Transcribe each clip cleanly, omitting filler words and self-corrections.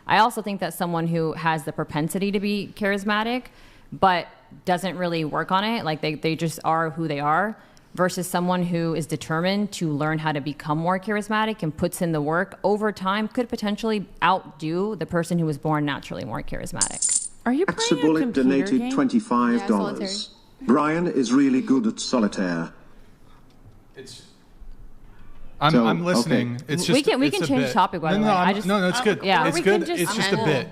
I also think that someone who has the propensity to be charismatic, but doesn't really work on it, like they just are who they are, versus someone who is determined to learn how to become more charismatic and puts in the work over time, could potentially outdo the person who was born naturally more charismatic. Are you playing a computer donated game? $25. Yeah, Brian is really good at solitaire. I'm listening. Okay. It's just we can change the topic, by the way. No, it's good. Yeah. It's we good. can just It's just a end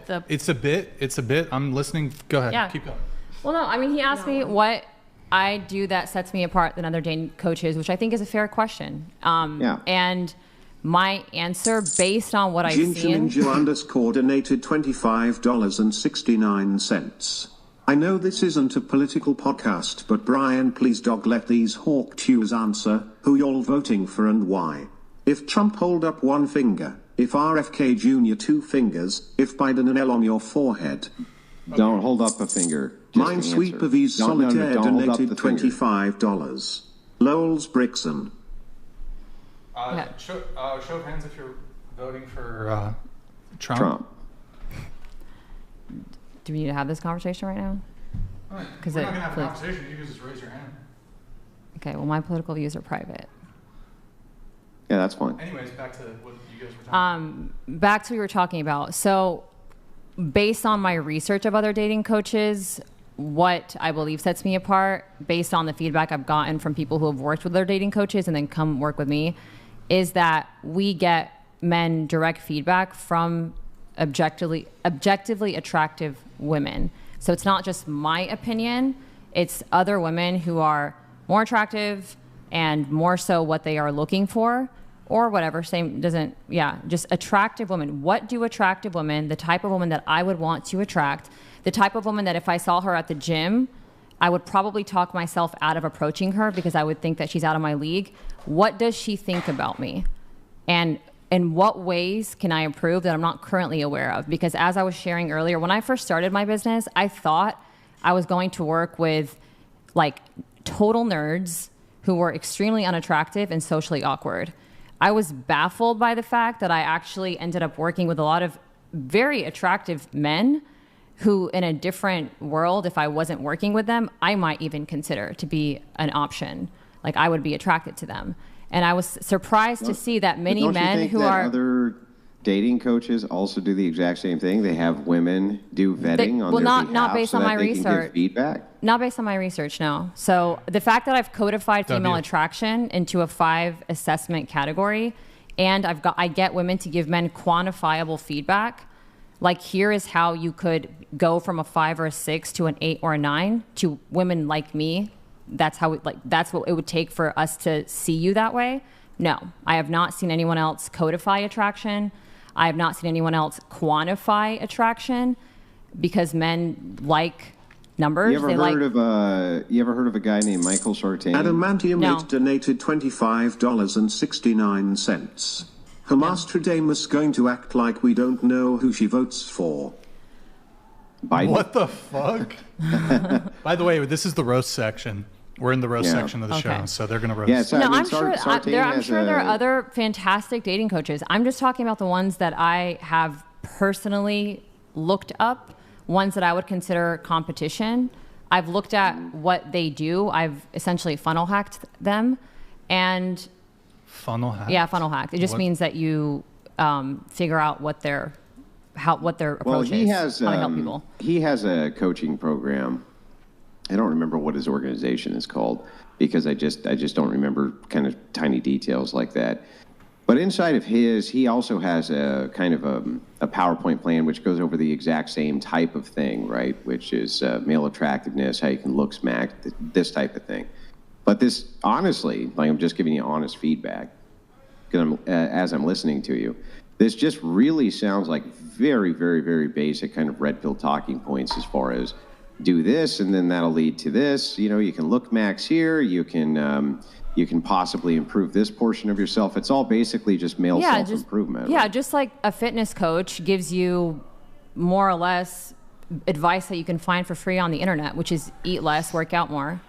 bit. It's a bit. I'm listening. Go ahead. Yeah. Keep going. Well, no, I mean, he asked me what I do that sets me apart than other dating coaches, which I think is a fair question. And my answer, based on what I've seen... Ninja_ donated $25.69. I know this isn't a political podcast, but Brian, please let these hawk chews answer who y'all voting for and why. If Trump hold up one finger, if RFK Jr. 2 fingers, if Biden an L on your forehead. Don't hold up a finger. Minesweeper V's Solitaire donated $25. Lowell's Brixon. Show of hands if you're voting for Trump. Do we need to have this conversation right now? We're not going to have a conversation. You can just raise your hand. Okay, well, my political views are private. Yeah, that's fine. Anyways, back to what you guys were talking about. Back to what we were talking about. So, based on my research of other dating coaches, what I believe sets me apart, based on the feedback I've gotten from people who have worked with other dating coaches and then come work with me, is that we get men direct feedback from objectively attractive women. So it's not just my opinion, it's other women who are more attractive and more so what they are looking for, or whatever, just attractive women. What do attractive women, the type of woman that I would want to attract, the type of woman that if I saw her at the gym, I would probably talk myself out of approaching her because I would think that she's out of my league. What does she think about me? And in what ways can I improve that I'm not currently aware of? Because as I was sharing earlier, when I first started my business, I thought I was going to work with like total nerds who were extremely unattractive and socially awkward. I was baffled by the fact that I actually ended up working with a lot of very attractive men who, in a different world, if I wasn't working with them, I might even consider to be an option. Like, I would be attracted to them. And I was surprised to see that many men who are... Other dating coaches also do the exact same thing? They have women do vetting on their behalf not based on my research. Can give feedback? Not based on my research, no. So the fact that I've codified female attraction into a 5-assessment category, and I get women to give men quantifiable feedback. Like, here is how you could go from a 5 or a 6 to an 8 or a 9 to women like me. That's what it would take for us to see you that way. No, I have not seen anyone else codify attraction. I have not seen anyone else quantify attraction, because men like numbers. You ever heard of a guy named Michael Sartain? Adamantium donated $25.69. Hamastrodamus going to act like we don't know who she votes for. Biden. What the fuck? By the way, this is the roast section. We're in the roast section of the show, so they're going to roast. Yeah, so I'm sure there are other fantastic dating coaches. I'm just talking about the ones that I have personally looked up, ones that I would consider competition. I've looked at what they do. I've essentially funnel hacked them, and funnel hacked. Yeah, funnel hacked. It just means that you figure out what their approach is. How to help people. He has a coaching program. I don't remember what his organization is called, because I just don't remember kind of tiny details like that. But inside of his, he also has a kind of a PowerPoint plan which goes over the exact same type of thing, right? Which is male attractiveness, how you can look smack, this type of thing. But this, honestly, like, I'm just giving you honest feedback, because as I'm listening to you, this just really sounds like very, very, very basic kind of red pill talking points as far as do this, and then that'll lead to this. You know, you can look max here. You can possibly improve this portion of yourself. It's all basically just male self-improvement. Yeah, right? Just like a fitness coach gives you more or less advice that you can find for free on the internet, which is eat less, work out more.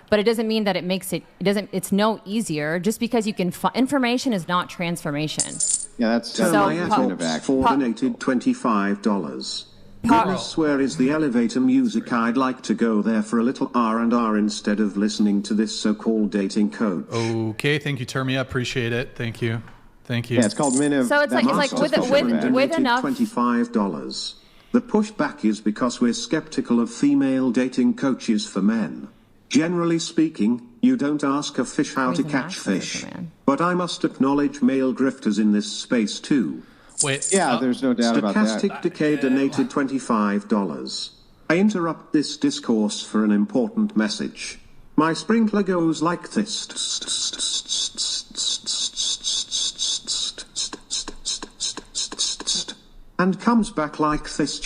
But it doesn't mean that it's no easier. Just because you can, information is not transformation. Yeah, that's Turn So, my po- efforts for donated $25. Goodness, where is the elevator music? I'd like to go there for a little R&R instead of listening to this so-called dating coach. Okay, thank you, Turmia. Appreciate it. Thank you. Yeah, it's called Men of... So it's like with enough $25. The pushback is because we're skeptical of female dating coaches for men. Generally speaking, you don't ask a fish how to catch fish. But I must acknowledge male grifters in this space too. Wait. Yeah, there's no doubt about that. Stochastic Decay donated $25. I interrupt this discourse for an important message. My sprinkler goes like this. And comes back like this.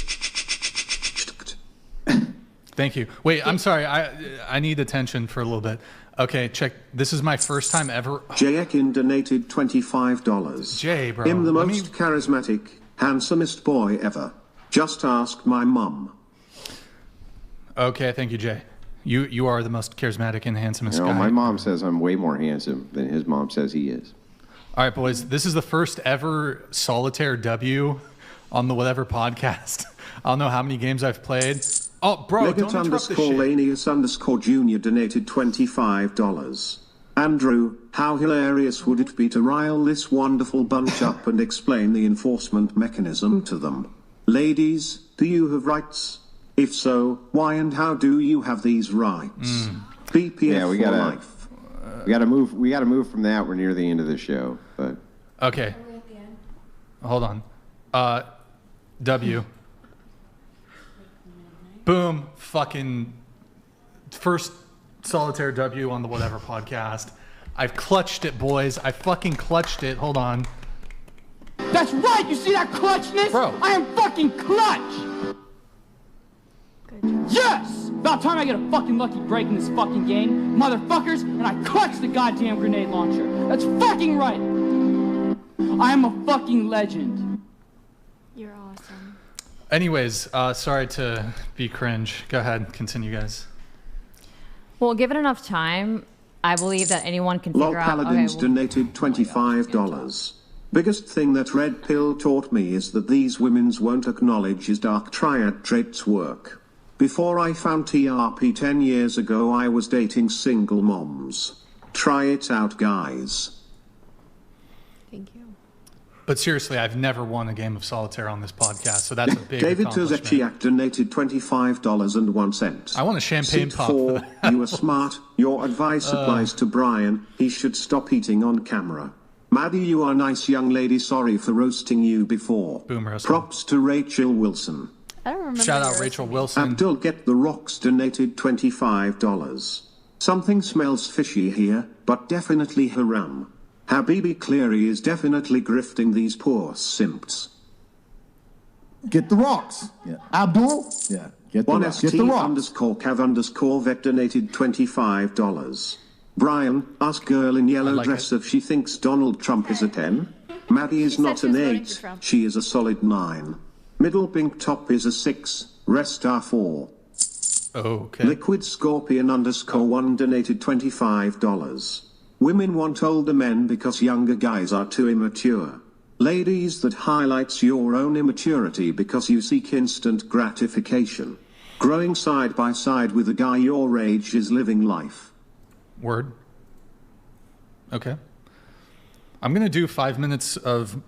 Thank you. Wait, I'm sorry. I need attention for a little bit. Okay, check. This is my first time ever. Jay Ekin donated $25. Jay, bro. I'm the most charismatic, handsomest boy ever. Just ask my mum. Okay, thank you, Jay. You are the most charismatic and handsomest guy. My mom says I'm way more handsome than his mom says he is. All right, boys. This is the first ever solitaire W on the Whatever podcast. I don't know how many games I've played. Oh, bro, don't interrupt the shit. Lanius_Jr. donated $25. Andrew, how hilarious would it be to rile this wonderful bunch up and explain the enforcement mechanism to them? Ladies, do you have rights? If so, why and how do you have these rights? BPF we for gotta, life. We gotta move from that. We're near the end of the show, but okay. Are we at the end? Hold on. W. Boom. Fucking first solitaire W on the Whatever podcast. I've clutched it, boys. I fucking clutched it. Hold on. That's right! You see that clutchness? Bro. I am fucking clutch! Good job. Yes! About time I get a fucking lucky break in this fucking game, motherfuckers, and I clutch the goddamn grenade launcher. That's fucking right! I am a fucking legend. You're awesome. Anyways, sorry to be cringe. Go ahead. Continue, guys. Well, given enough time, I believe that anyone can Lol figure out. Paladins donated $25. Biggest thing that Red Pill taught me is that these women's won't acknowledge his dark triad traits work. Before I found TRP 10 years ago, I was dating single moms. Try it out, guys. Thank you. But seriously, I've never won a game of solitaire on this podcast, so that's a big David accomplishment. Tuzechiak donated $25.01. I want a champagne Sit pop. for, you are smart. Your advice applies to Brian. He should stop eating on camera. Maddie, you are nice young lady. Sorry for roasting you before. Boom roast. Props to Rachel Wilson. I don't remember. Shout out yours. Rachel Wilson. Abdul Get the Rocks donated $25. Something smells fishy here, but definitely haram. Habibi Cleary is definitely grifting these poor simps. Get the rocks. Yeah. Abdul? Yeah. Get the rocks. Get the rocks. _Cav_Vet donated $25. Brian, ask girl in yellow like dress it. if she thinks Donald Trump is a 10. Maddie is She said not she an was voting 8. for Trump. She is a solid 9. Middle pink top is a 6. Rest are 4. Okay. Liquid Scorpion _1 donated $25. Women want older men because younger guys are too immature. Ladies, that highlights your own immaturity because you seek instant gratification. Growing side by side with a guy your age is living life. Word. Okay. I'm going to do 5 minutes of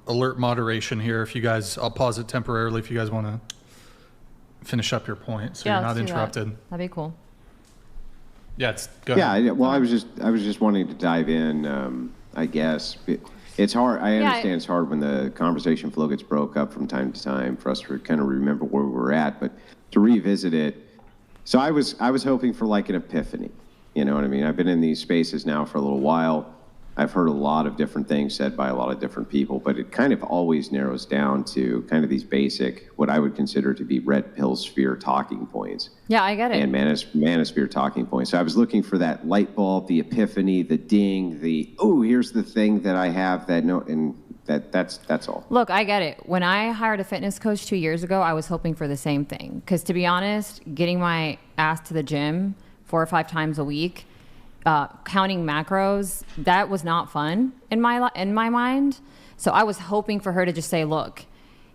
alert moderation here. If you guys, I'll pause it temporarily if you guys want to finish up your point so you're not let's do that. interrupted. That'd be cool. Yeah, go ahead. yeah. Well, I was just wanting to dive in. I guess it's hard. I understand it's hard when the conversation flow gets broke up from time to time for us to kind of remember where we were at, but to revisit it. So I was hoping for like an epiphany. You know what I mean? I've been in these spaces now for a little while. I've heard a lot of different things said by a lot of different people, but it kind of always narrows down to kind of these basic, what I would consider to be red pill sphere talking points. Yeah, I get it. And manosphere talking points. So I was looking for that light bulb, the epiphany, the ding, here's the thing that I have and that's all. Look, I get it. When I hired a fitness coach 2 years ago, I was hoping for the same thing. Because to be honest, getting my ass to the gym 4 or 5 times a week counting macros, that was not fun in my mind. So I was hoping for her to just say, look,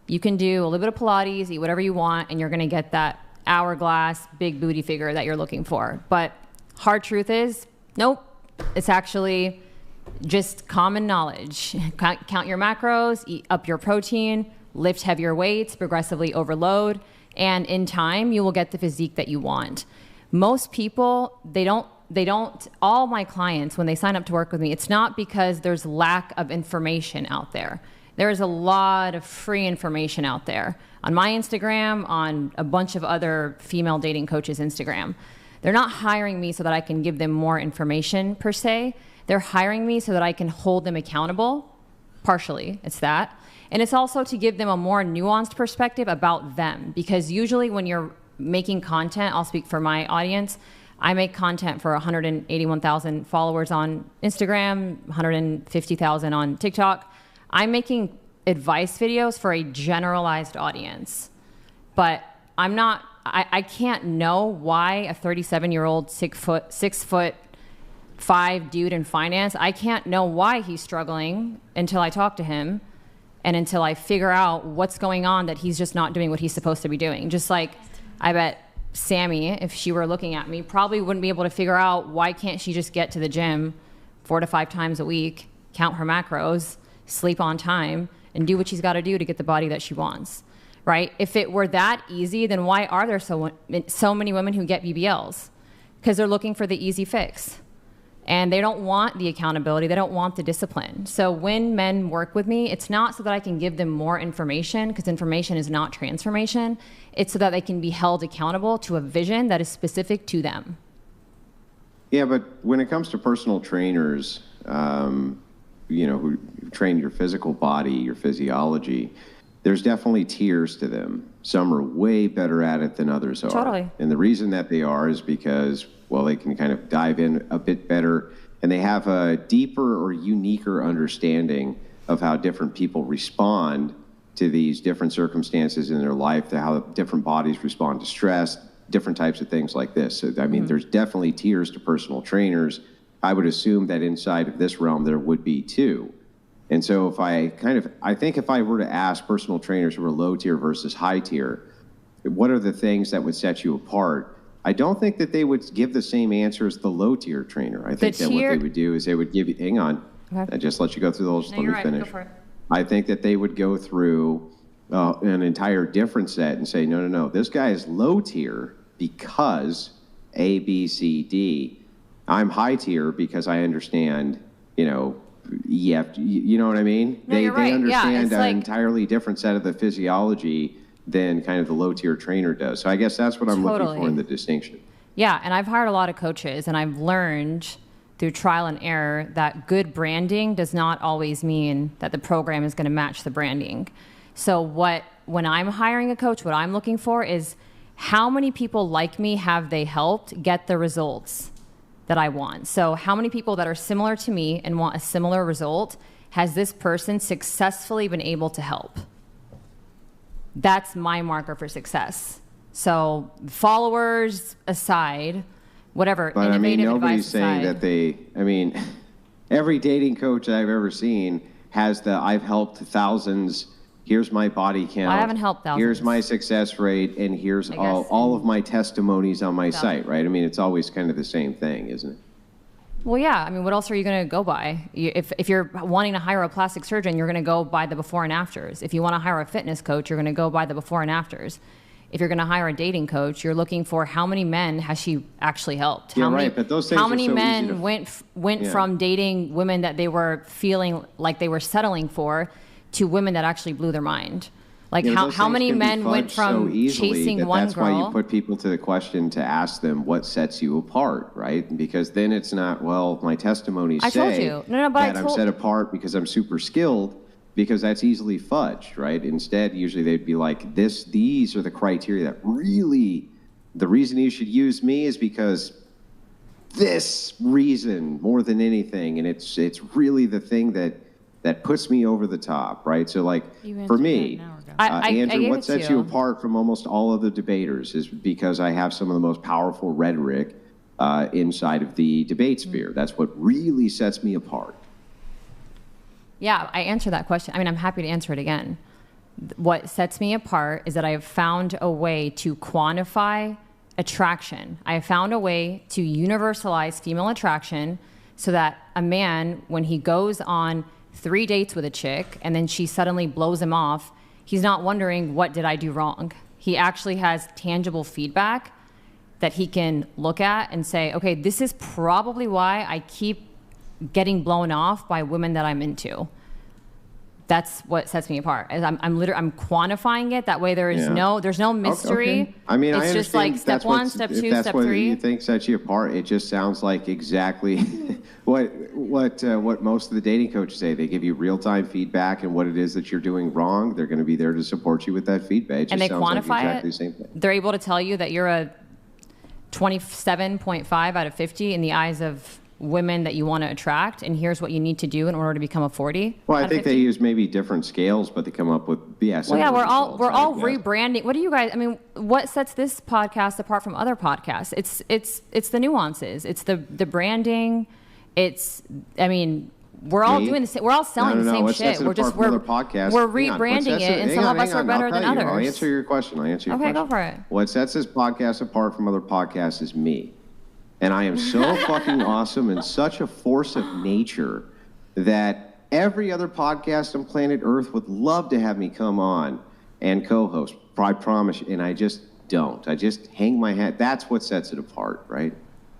you can do a little bit of Pilates, eat whatever you want, and you're going to get that hourglass, big booty figure that you're looking for. But hard truth is, nope, it's actually just common knowledge. Count your macros, eat up your protein, lift heavier weights, progressively overload, and in time, you will get the physique that you want. Most people, they don't, all my clients, when they sign up to work with me, it's not because there's lack of information out there. There is a lot of free information out there on my Instagram, on a bunch of other female dating coaches' Instagram. They're not hiring me so that I can give them more information per se. They're hiring me so that I can hold them accountable. Partially, it's that. And it's also to give them a more nuanced perspective about them. Because usually when you're making content, I'll speak for my audience, I make content for 181,000 followers on Instagram, 150,000 on TikTok. I'm making advice videos for a generalized audience. But I can't know why a 37-year-old 6'5" dude in finance, I can't know why he's struggling until I talk to him and until I figure out what's going on that he's just not doing what he's supposed to be doing. Just like I bet Sammy, if she were looking at me, probably wouldn't be able to figure out why can't she just get to the gym 4 to 5 times a week, count her macros, sleep on time, and do what she's got to do to get the body that she wants, right? If it were that easy, then why are there so many women who get BBLs? Because they're looking for the easy fix. And they don't want the accountability. They don't want the discipline. So when men work with me, it's not so that I can give them more information, because information is not transformation. It's so that they can be held accountable to a vision that is specific to them. Yeah, but when it comes to personal trainers, who train your physical body, your physiology, there's definitely tiers to them. Some are way better at it than others are. Totally. And the reason that they are is because, well, they can kind of dive in a bit better, and they have a deeper or uniquer understanding of how different people respond to these different circumstances in their life, to how different bodies respond to stress, different types of things like this. So, I mean, there's definitely tiers to personal trainers. I would assume that inside of this realm there would be too. And so I think if I were to ask personal trainers who are low tier versus high tier, what are the things that would set you apart? I don't think that they would give the same answer as the low tier trainer. I think that what they would do is they would give you, hang on, I just let you go through those, let me finish. Go for it. I think that they would go through an entire different set and say, no, this guy is low tier because A, B, C, D. I'm high tier because I understand, EF, you know what I mean? No, you're right. They understand an entirely different set of the physiology than kind of the low tier trainer does. So I guess that's what I'm looking for in the distinction. Yeah, and I've hired a lot of coaches, and I've learned through trial and error that good branding does not always mean that the program is going to match the branding. So when I'm hiring a coach, what I'm looking for is how many people like me have they helped get the results that I want. So how many people that are similar to me and want a similar result has this person successfully been able to help? That's my marker for success. So followers aside, whatever, but innovative nobody's advice saying aside, that every dating coach I've ever seen has I've helped thousands, here's my body count. Well, I haven't helped thousands. Here's my success rate, and here's all of my testimonies on my site, right? I mean, it's always kind of the same thing, isn't it? Well, yeah. I mean, what else are you going to go by? If you're wanting to hire a plastic surgeon, you're going to go by the before and afters. If you want to hire a fitness coach, you're going to go by the before and afters. If you're going to hire a dating coach, you're looking for how many men has she actually helped? Yeah, right. But those things how are many so men easy to, went from dating women that they were feeling like they were settling for to women that actually blew their mind? Like how many men went from chasing one that's girl? That's why you put people to the question to ask them what sets you apart, right? Because then it's not, well, my testimonies say that I'm set apart because I'm super skilled, because that's easily fudged, right? Instead, usually they'd be like, these are the criteria that really, the reason you should use me is because this reason more than anything, and it's really the thing that puts me over the top, right? So like for me, Andrew, what sets you apart from almost all of the debaters is because I have some of the most powerful rhetoric inside of the debate sphere. That's what really sets me apart. Yeah, I answered that question. I mean, I'm happy to answer it again. What sets me apart is that I have found a way to quantify attraction. I have found a way to universalize female attraction so that a man, when he goes on 3 dates with a chick and then she suddenly blows him off, he's not wondering, what did I do wrong? He actually has tangible feedback that he can look at and say, okay, this is probably why I keep getting blown off by women that I'm into. That's what sets me apart. As I'm quantifying it. That way there's no mystery. Okay. I mean, it's just like step one, step two, step that's what three. You think sets you apart. It just sounds like exactly what most of the dating coaches say. They give you real-time feedback and what it is that you're doing wrong. They're going to be there to support you with that feedback. It just and they sounds quantify like exactly it. The same thing. They're able to tell you that you're a 27.5 out of 50 in the eyes of women that you want to attract, and here's what you need to do in order to become a 40. Well, I think they use maybe different scales, but they come up with Well, yeah, we're all rebranding. What do you guys? I mean, what sets this podcast apart from other podcasts? It's the nuances. It's the branding. I mean, we're all doing the same. We're all selling the same shit. We're rebranding it, and some of us are better than others. I'll answer your question. Okay, go for it. What sets this podcast apart from other podcasts is me. And I am so fucking awesome and such a force of nature that every other podcast on planet Earth would love to have me come on and co-host. I promise you, and I just don't. I just hang my hat. That's what sets it apart, right?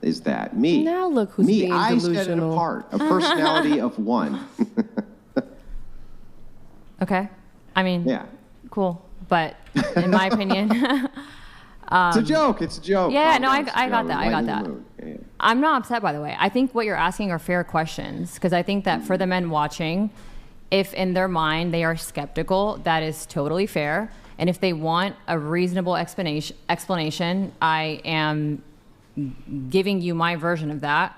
Is that me? Now look who's being I delusional. set it apart. A personality of one. Okay. I mean, yeah. Cool. But in my opinion... it's a joke. It's a joke. Yeah, no, I got that. I got that. Yeah. I'm not upset, by the way. I think what you're asking are fair questions, because I think that for the men watching, if in their mind they are skeptical, that is totally fair. And if they want a reasonable explanation, I am giving you my version of that,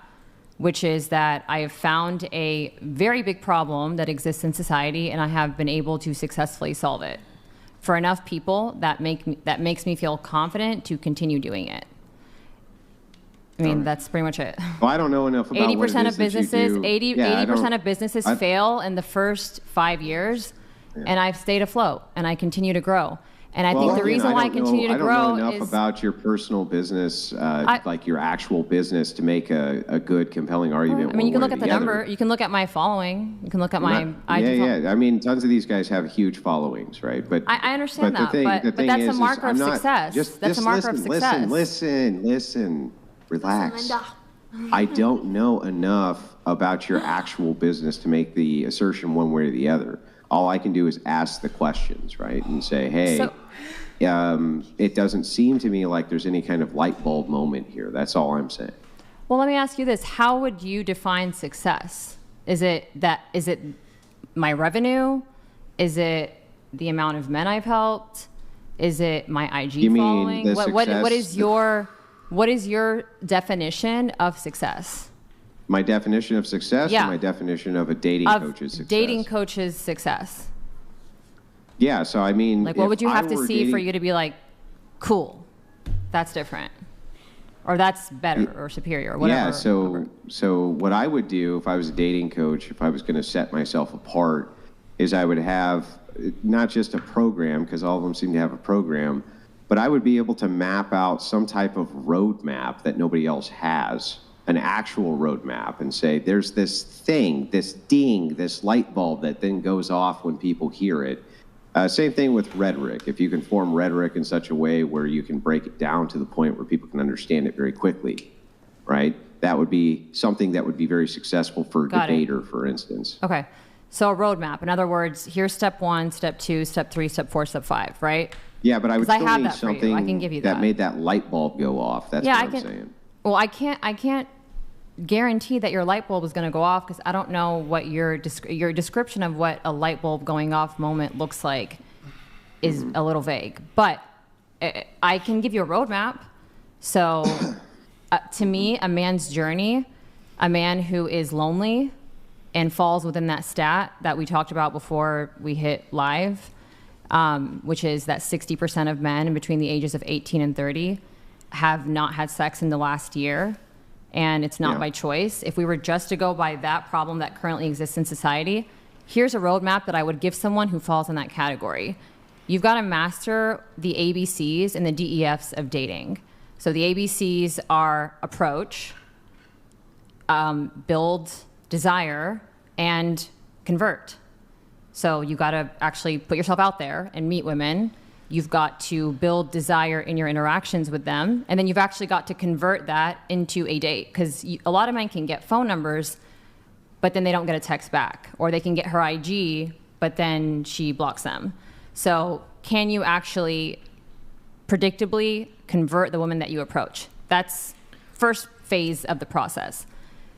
which is that I have found a very big problem that exists in society, and I have been able to successfully solve it for enough people that makes me feel confident to continue doing it. I mean, that's pretty much it. Well, I don't know enough about 80% of businesses, 80% of businesses I fail in the first 5 years, and I've stayed afloat and I continue to grow. And I think the reason why I continue to grow is... I don't know enough about your personal business, like your actual business, to make a good, compelling argument. I mean, you can look at the number. You can look at my following. You can look at my IG. Yeah. I mean, tons of these guys have huge followings, right? But I understand that. But that's a marker of success. That's a marker of success. Listen. Relax. I don't know enough about your actual business to make the assertion one way or the other. All I can do is ask the questions, right? And say, hey, it doesn't seem to me like there's any kind of light bulb moment here. That's all I'm saying. Well, let me ask you this. How would you define success? Is it my revenue? Is it the amount of men I've helped? Is it my IG following? What is your definition of success? My definition of success, or my definition of a dating coach's success? Dating coach's success. Yeah, so I mean... Like, what would you have to see for you to be like, cool, that's different? Or that's better or superior, or whatever. Yeah, so what I would do if I was a dating coach, if I was going to set myself apart, is I would have not just a program, because all of them seem to have a program, but I would be able to map out some type of roadmap that nobody else has. An actual roadmap, and say there's this thing, this ding, this light bulb that then goes off when people hear it. Same thing with rhetoric. If you can form rhetoric in such a way where you can break it down to the point where people can understand it very quickly, right? That would be something that would be very successful for a debater, for instance. Okay, so a roadmap. In other words, here's step 1, step 2, step 3, step 4, step 5, right? Yeah, but I would still need something I can give you that made that light bulb go off. That's what I'm saying. Well, I can't guarantee that your light bulb is going to go off, because I don't know what your description of what a light bulb going off moment looks like is a little vague. But I can give you a roadmap. So to me, a man's journey, a man who is lonely and falls within that stat that we talked about before we hit live, which is that 60% of men between the ages of 18 and 30 have not had sex in the last year. and it's not Yeah. by choice. If we were just to go by that problem that currently exists in society, here's a roadmap that I would give someone who falls in that category. You've got to master the ABCs and the DEFs of dating. So the ABCs are approach, build, desire, and convert. So you got to actually put yourself out there and meet women. You've got to build desire in your interactions with them. And then you've actually got to convert that into a date. Because a lot of men can get phone numbers, but then they don't get a text back. Or they can get her IG, but then she blocks them. So can you actually predictably convert the woman that you approach? That's first phase of the process.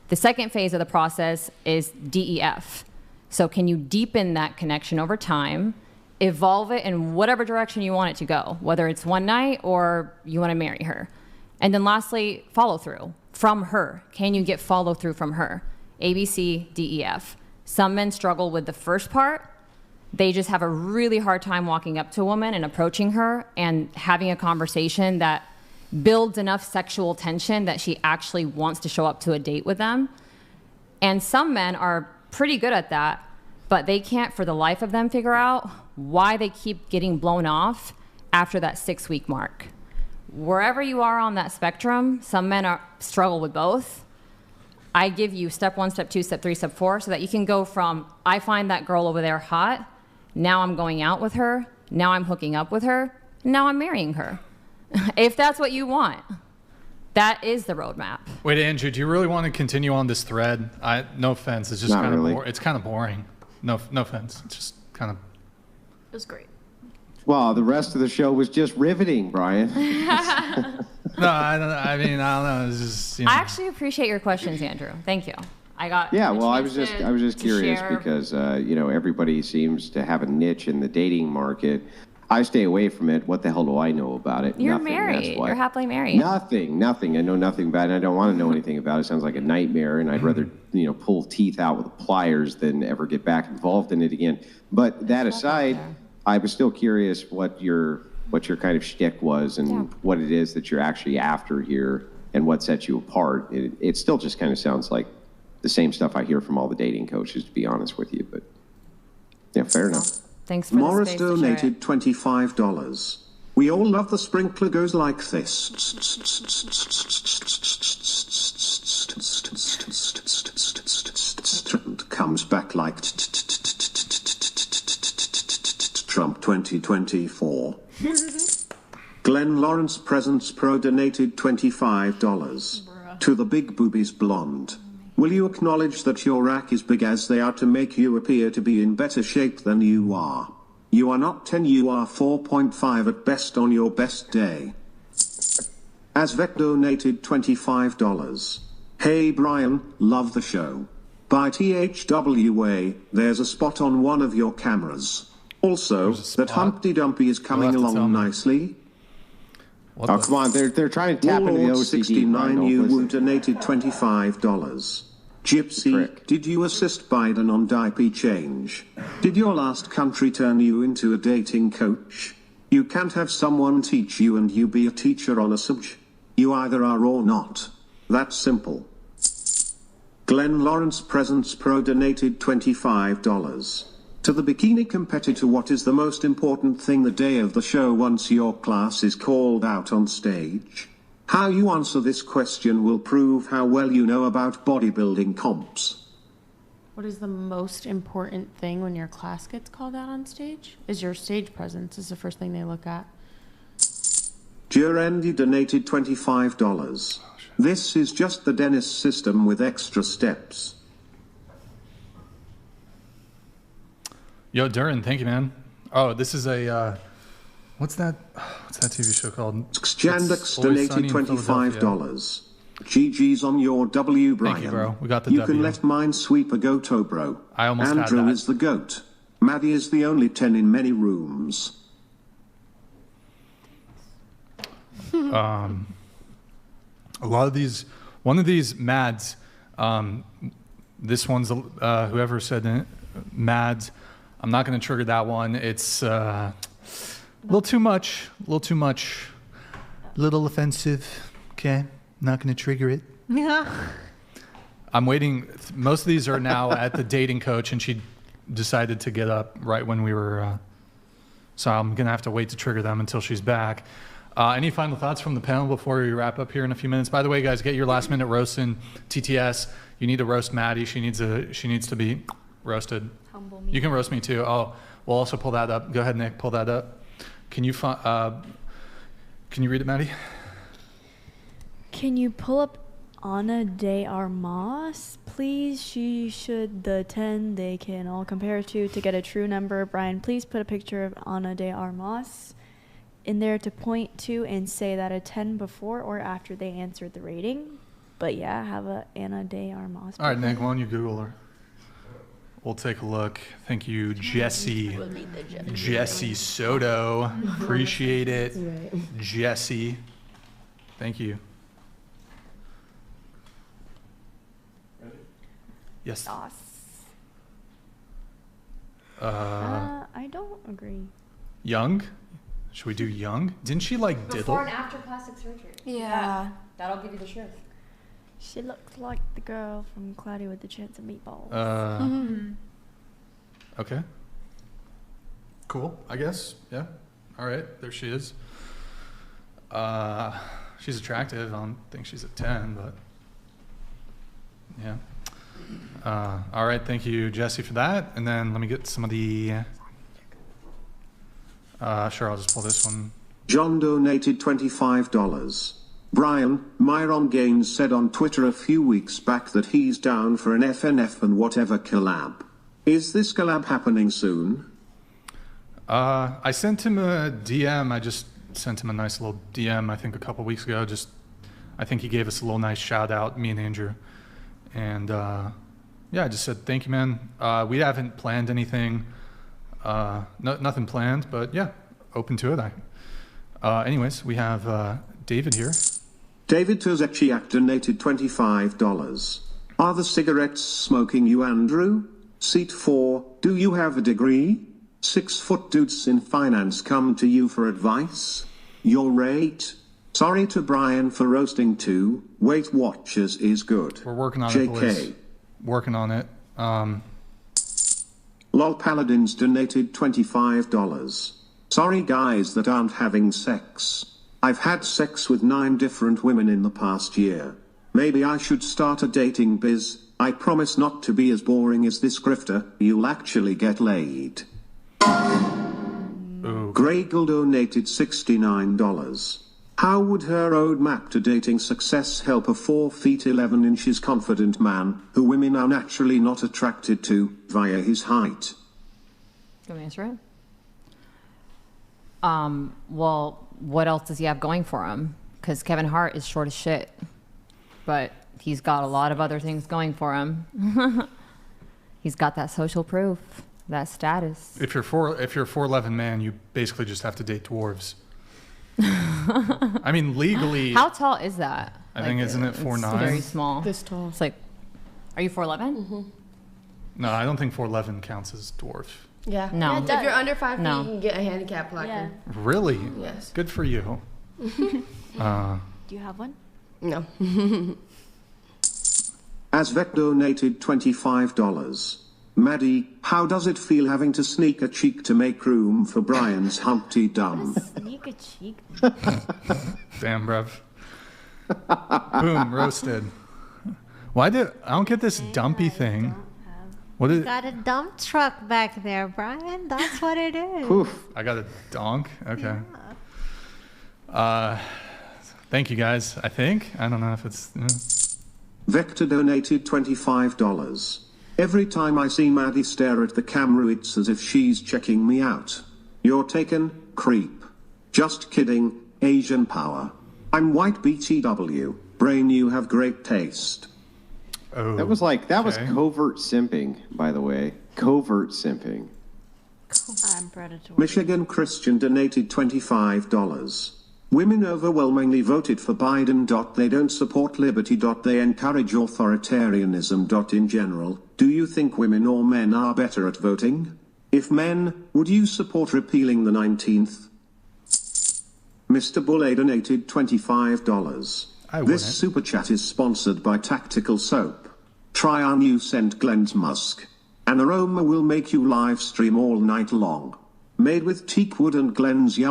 The second phase of the process is DEF. So can you deepen that connection over time, evolve it in whatever direction you want it to go, whether it's one night or you want to marry her? And then lastly, follow through from her. Can you get follow through from her? ABC, DEF. Some men struggle with the first part. They just have a really hard time walking up to a woman and approaching her and having a conversation that builds enough sexual tension that she actually wants to show up to a date with them. And some men are pretty good at that, but they can't for the life of them figure out why they keep getting blown off after that 6-week mark. Wherever you are on that spectrum, some men struggle with both. I give you step 1, step 2, step 3, step 4, so that you can go from, I find that girl over there hot, now I'm going out with her, now I'm hooking up with her, now I'm marrying her. If that's what you want, that is the roadmap. Wait, Andrew, do you really want to continue on this thread? No offense, it's just Not kind of really. it's kind of boring. No offense, it's just kind of. It was great. Well, the rest of the show was just riveting, Brian. No, I don't know. It's just, you know. I actually appreciate your questions, Andrew. Thank you. I got Yeah, a well, I was chance just to curious share. because everybody seems to have a niche in the dating market. I stay away from it. What the hell do I know about it? You're Nothing, married. that's why. You're happily married. Nothing. I know nothing about it. I don't want to know anything about it. It sounds like a nightmare, and I'd rather pull teeth out with pliers than ever get back involved in it again. But that aside, I was still curious what your kind of shtick was and what it is that you're actually after here and what sets you apart. It still just kind of sounds like the same stuff I hear from all the dating coaches, to be honest with you. But yeah, fair enough. Thanks for Morris the space to share it. donated $25. We all love the sprinkler goes like this. And comes back like Trump 2024. Glenn Lawrence Presents Pro donated $25. To the Big Boobies Blonde. Will you acknowledge that your rack is big as they are to make you appear to be in better shape than you are? You are not 10, you are 4.5 at best on your best day. Asvet donated $25. Hey Brian, love the show. By THWA, there's a spot on one of your cameras. Also, that Humpty Dumpty is coming You'll have to tell along me. nicely. What Oh, the- come on. They're trying to tap into the Warlord OCD. 69 Brian, you don't would listen. donated $25. Gypsy, Frick. did you assist Biden on diaper change? Did your last country turn you into a dating coach? You can't have someone teach you and you be a teacher on a subject. You either are or not. That's simple. Glenn Lawrence Presents Pro donated $25. To the bikini competitor, what is the most important thing the day of the show once your class is called out on stage? How you answer this question will prove how well you know about bodybuilding comps. What is the most important thing when your class gets called out on stage? Is your stage presence is the first thing they look at. Durendi donated $25. This is just the Dennis system with extra steps. Yo, Durin, thank you, man. Oh, this is a what's that TV show called? Xjandex It's Always Sunny donated in Philadelphia. $25. GG's on your W, Brian. Thank you, bro. We got the You W. can let Minesweeper go, Tobro. I almost had Andrew that. is the GOAT. Maddie is the only 10 in many rooms. A lot of these, one of these Mads, this one's whoever said it, Mads. I'm not going to trigger that one. It's a little too much, little offensive. Okay, not going to trigger it. Yeah. I'm waiting. Most of these are now at the dating coach, and she decided to get up right when we were. So I'm going to have to wait to trigger them until she's back. Any final thoughts from the panel before we wrap up here in a few minutes? By the way, guys, get your last minute roast in TTS. You need to roast Maddie. She needs to be roasted. Humble me. You can roast me too. Oh, we'll also pull that up. Go ahead, Nick. Pull that up. Can you read it, Maddie? Can you pull up Ana de Armas, please? She should the 10 they can all compare to get a true number. Brian, please put a picture of Ana de Armas in there to point to and say that a 10 before or after they answered the rating. But yeah, have a Ana de Armas. All right, Nick, why don't you Google her? We'll take a look. Thank you, Jesse. Jesse Soto. Appreciate it. Jesse. Thank you. Yes. I don't agree. Young? Should we do young? Didn't she like diddle? Before and after plastic surgery. Yeah. That'll give you the truth. She looks like the girl from Cloudy with a Chance of Meatballs. Okay. Cool, I guess. Yeah. All right, there she is. She's attractive. I don't think she's a 10, but yeah. All right, thank you, Jesse, for that. And then let me get some of the... sure, I'll just pull this one. John donated $25. Brian, Myron Gaines said on Twitter a few weeks back that he's down for an FNF and whatever collab. Is this collab happening soon? I sent him a DM. I just sent him a nice little DM, I think, a couple weeks ago. I think he gave us a little nice shout out, me and Andrew. And yeah, I just said, thank you, man. We haven't planned anything. Nothing planned, but yeah, open to it. Anyways, we have David here. David Tozechiak donated $25. Are the cigarettes smoking you, Andrew? Seat 4, do you have a degree? 6-foot dudes in finance come to you for advice? Your rate? Sorry to Brian for roasting too. Weight Watchers is good. We're working on JK. it, boys. Working on it. Lol Paladins donated $25. Sorry guys that aren't having sex. I've had sex with 9 different women in the past year. Maybe I should start a dating biz. I promise not to be as boring as this grifter. You'll actually get laid. Ooh. Gragel donated $69. How would her roadmap to dating success help a 4 feet 11 inches confident man who women are naturally not attracted to via his height? Can we answer it? Well, what else does he have going for him? Because Kevin Hart is short as shit, but he's got a lot of other things going for him. He's got that social proof, that status. If you're 4'11" man, you basically just have to date dwarves. I mean, legally. How tall is that? I think, isn't it 4'9"? It's very small. This tall. It's like, are you 4'11"? Mm-hmm. No, I don't think 4'11" counts as dwarf. Yeah. No. Yeah, if you're under 5 feet, No. you can get a handicap placard. Yeah. Really? Yes. Good for you. Do you have one? No. Asvet donated $25. Maddie, how does it feel having to sneak a cheek to make room for Brian's Humpty Dumb? Sneak a cheek. Damn, bruv. Boom, roasted. I don't get this dumpy thing. What is? Got a dump truck back there, Brian. That's what it is. Oof, I got a donk. Okay. Thank you guys. I think. I don't know if it's. Vector donated $25. Every time I see Maddie stare at the camera, it's as if she's checking me out. You're taken, creep. Just kidding, Asian power. I'm white BTW. Brain, you have great taste. Oh. That was covert simping, by the way. Covert simping. I'm predatory. Michigan Christian donated $25. Women overwhelmingly voted for Biden. They don't support liberty. They encourage authoritarianism. In general, do you think women or men are better at voting? If men, would you support repealing the 19th? Mr. Bulle donated $25. I wouldn't. This super chat is sponsored by Tactical Soap. Try our new scent Glens Musk. An aroma will make you live stream all night long. Made with teak wood and Glens Yum.